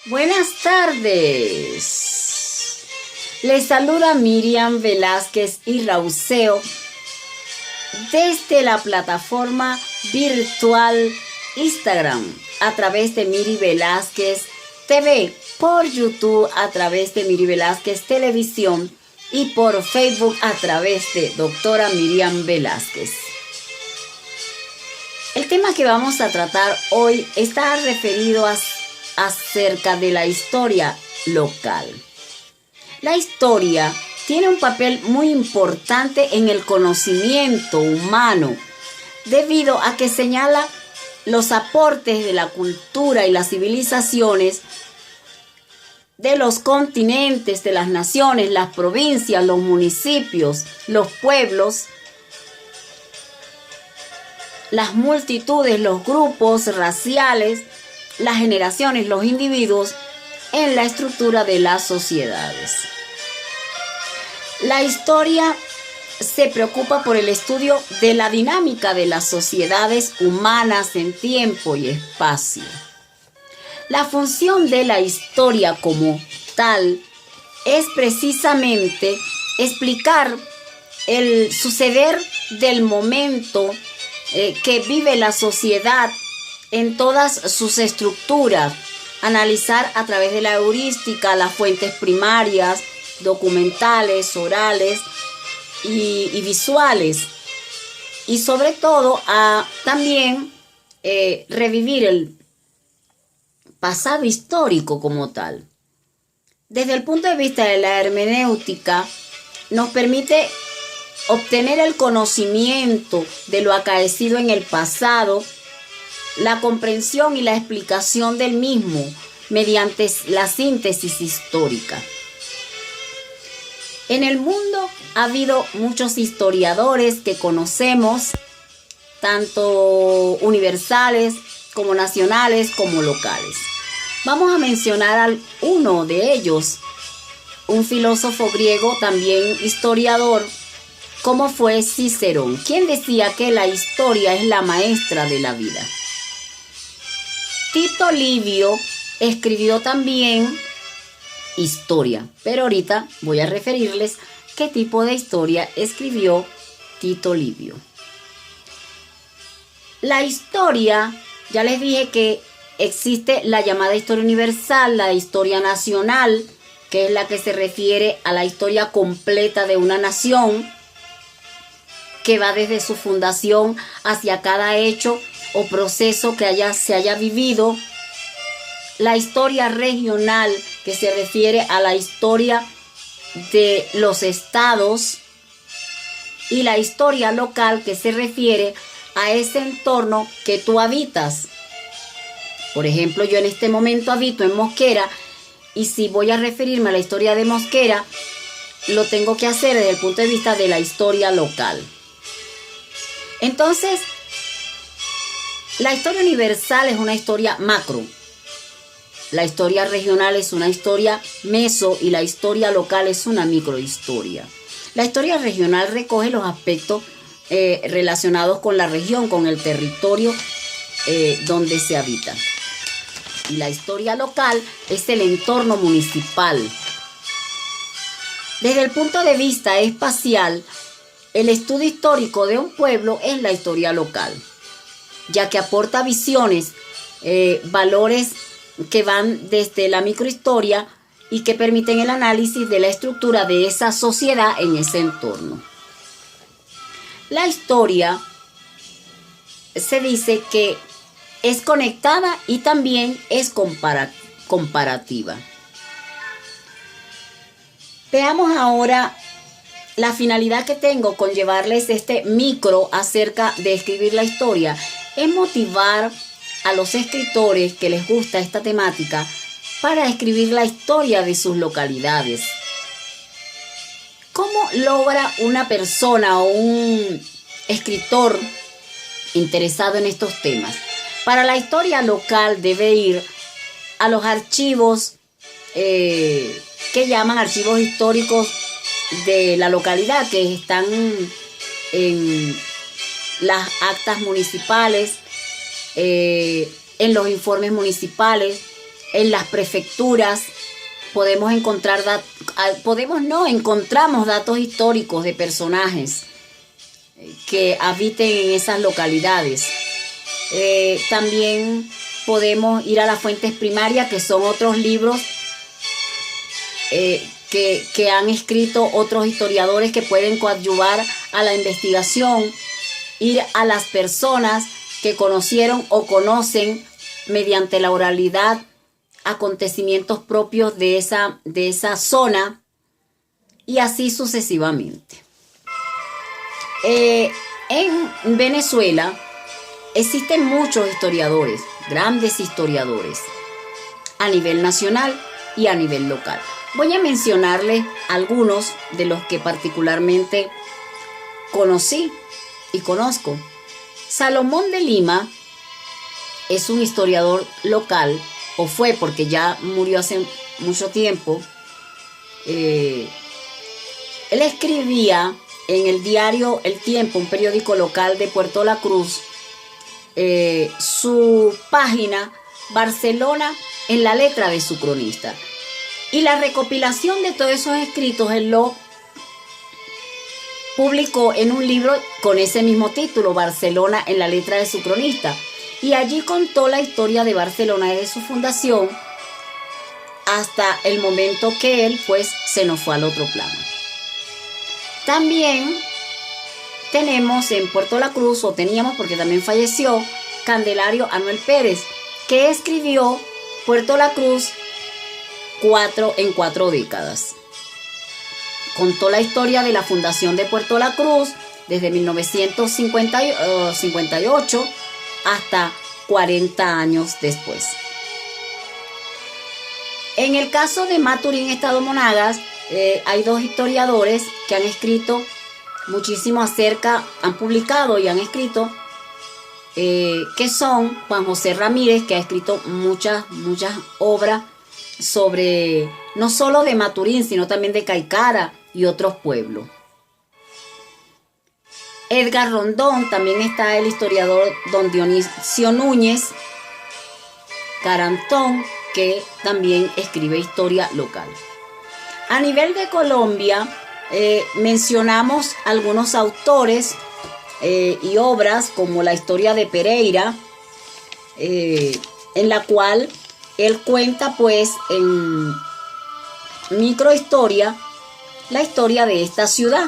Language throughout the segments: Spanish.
Buenas tardes. Les saluda Miriam Velázquez y Rauseo desde la plataforma virtual Instagram a través de Miri Velázquez TV, por YouTube a través de Miri Velázquez Televisión y por Facebook a través de Doctora Miriam Velázquez. El tema que vamos a tratar hoy está referido acerca de la historia local. La historia tiene un papel muy importante en el conocimiento humano, debido a que señala los aportes de la cultura y las civilizaciones de los continentes, de las naciones, las provincias, los municipios, los pueblos, las multitudes, los grupos raciales, las generaciones, los individuos en la estructura de las sociedades. La historia se preocupa por el estudio de la dinámica de las sociedades humanas en tiempo y espacio. La función de la historia como tal es precisamente explicar el suceder del momento que vive la sociedad en todas sus estructuras, analizar a través de la heurística las fuentes primarias, documentales, orales y visuales, y sobre todo también revivir el pasado histórico como tal. Desde el punto de vista de la hermenéutica, nos permite obtener el conocimiento de lo acaecido en el pasado, la comprensión y la explicación del mismo mediante la síntesis histórica. En el mundo ha habido muchos historiadores que conocemos, tanto universales como nacionales como locales. Vamos a mencionar a uno de ellos, un filósofo griego, también historiador, como fue Cicerón, quien decía que la historia es la maestra de la vida. Tito Livio escribió también historia, pero ahorita voy a referirles qué tipo de historia escribió Tito Livio. La historia, ya les dije que existe la llamada historia universal, la historia nacional, que es la que se refiere a la historia completa de una nación, que va desde su fundación hacia cada hecho o proceso que se haya vivido. La historia regional, que se refiere a la historia de los estados, y la historia local, que se refiere a ese entorno que tú habitas. Por ejemplo, yo en este momento habito en Mosquera, y si voy a referirme a la historia de Mosquera, lo tengo que hacer desde el punto de vista de la historia local. Entonces, la historia universal es una historia macro. La historia regional es una historia meso y la historia local es una microhistoria. La historia regional recoge los aspectos relacionados con la región, con el territorio donde se habita. Y la historia local es el entorno municipal. Desde el punto de vista espacial, el estudio histórico de un pueblo es la historia local, ya que aporta visiones, valores que van desde la microhistoria y que permiten el análisis de la estructura de esa sociedad en ese entorno. La historia se dice que es conectada y también es comparativa. Veamos ahora la finalidad que tengo con llevarles este micro acerca de escribir la historia. Es motivar a los escritores que les gusta esta temática para escribir la historia de sus localidades. ¿Cómo logra una persona o un escritor interesado en estos temas? Para la historia local debe ir a los archivos que llaman archivos históricos de la localidad, que están en las actas municipales, en los informes municipales, en las prefecturas podemos encontrar encontramos datos históricos de personajes que habiten en esas localidades. También podemos ir a las fuentes primarias, que son otros libros que han escrito otros historiadores que pueden coadyuvar a la investigación. Ir a las personas que conocieron o conocen mediante la oralidad acontecimientos propios de esa zona, y así sucesivamente. En Venezuela existen muchos historiadores, grandes historiadores, a nivel nacional y a nivel local. Voy a mencionarles algunos de los que particularmente conocí y conozco. Salomón de Lima es un historiador local, o fue porque ya murió hace mucho tiempo. Él escribía en el diario El Tiempo, un periódico local de Puerto La Cruz, su página Barcelona en la letra de su cronista. Y la recopilación de todos esos escritos él lo publicó en un libro con ese mismo título, Barcelona en la letra de su cronista. Y allí contó la historia de Barcelona desde su fundación hasta el momento que él pues se nos fue al otro plano. También tenemos en Puerto La Cruz, o teníamos porque también falleció, Candelario Anuel Pérez, que escribió Puerto La Cruz en 4 décadas. Contó la historia de la fundación de Puerto La Cruz desde 1958 hasta 40 años después. En el caso de Maturín Estado Monagas, hay 2 historiadores que han escrito muchísimo han publicado y han escrito, que son Juan José Ramírez, que ha escrito muchas obras sobre, no solo de Maturín, sino también de Caicara y otros pueblos. Edgar Rondón, también está el historiador don Dionisio Núñez Carantón, que también escribe historia local. A nivel de Colombia, mencionamos algunos autores y obras como la historia de Pereira, en la cual él cuenta pues en microhistoria la historia de esta ciudad.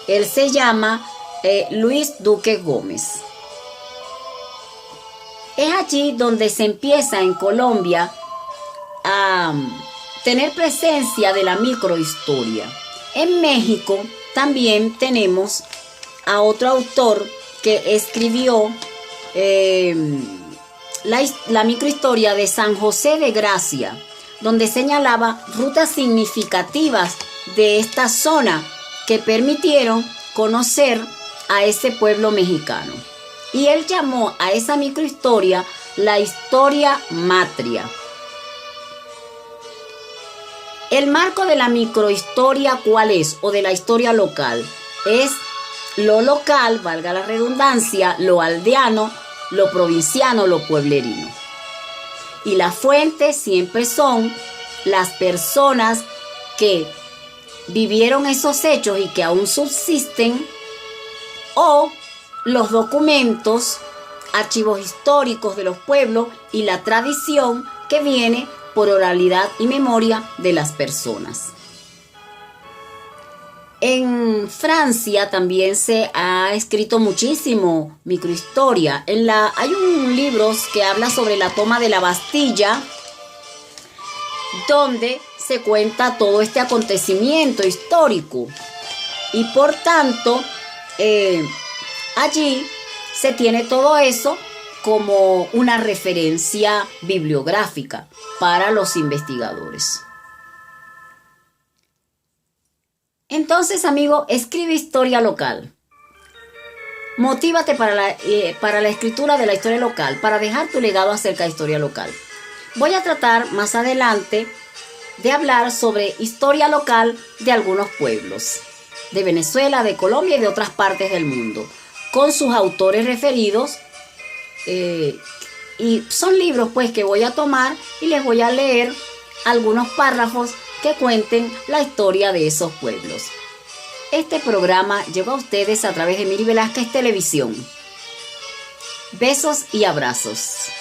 Él se llama Luis Duque Gómez. Es allí donde se empieza en Colombia a tener presencia de la microhistoria. En México también tenemos a otro autor que escribió la microhistoria de San José de Gracia, donde señalaba rutas significativas de esta zona que permitieron conocer a ese pueblo mexicano. Y él llamó a esa microhistoria la historia matria. El marco de la microhistoria, ¿cuál es? O de la historia local. Es lo local, valga la redundancia, lo aldeano, lo provinciano, lo pueblerino. Y las fuentes siempre son las personas que vivieron esos hechos y que aún subsisten, o los documentos, archivos históricos de los pueblos y la tradición que viene por oralidad y memoria de las personas. En Francia también se ha escrito muchísimo microhistoria. Hay un libro que habla sobre la toma de la Bastilla, donde se cuenta todo este acontecimiento histórico. Y por tanto, allí se tiene todo eso como una referencia bibliográfica para los investigadores. Entonces, amigo, escribe historia local. Motívate para la escritura de la historia local, para dejar tu legado acerca de historia local. Voy a tratar más adelante de hablar sobre historia local de algunos pueblos, de Venezuela, de Colombia y de otras partes del mundo, con sus autores referidos, Y son libros pues que voy a tomar y les voy a leer algunos párrafos que cuenten la historia de esos pueblos. Este programa llegó a ustedes a través de Miri Velázquez Televisión. Besos y abrazos.